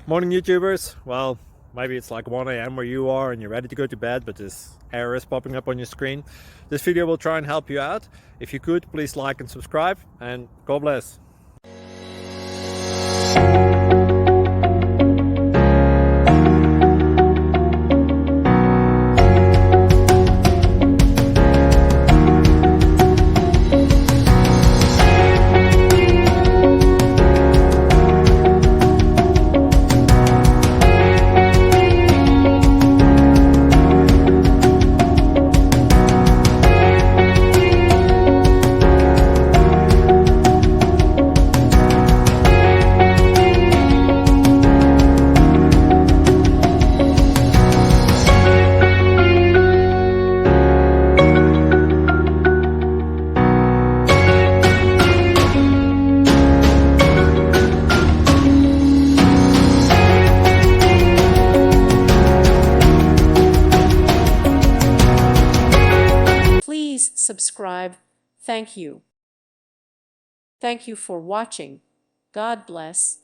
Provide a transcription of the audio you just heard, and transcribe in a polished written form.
Morning YouTubers. Well, maybe it's like 1 a.m. where you are and you're ready to go to bed, but this error is popping up on your screen. This video will try and help you out. If you could, please like and subscribe, and God bless. Please subscribe. Thank you. Thank you for watching. God bless.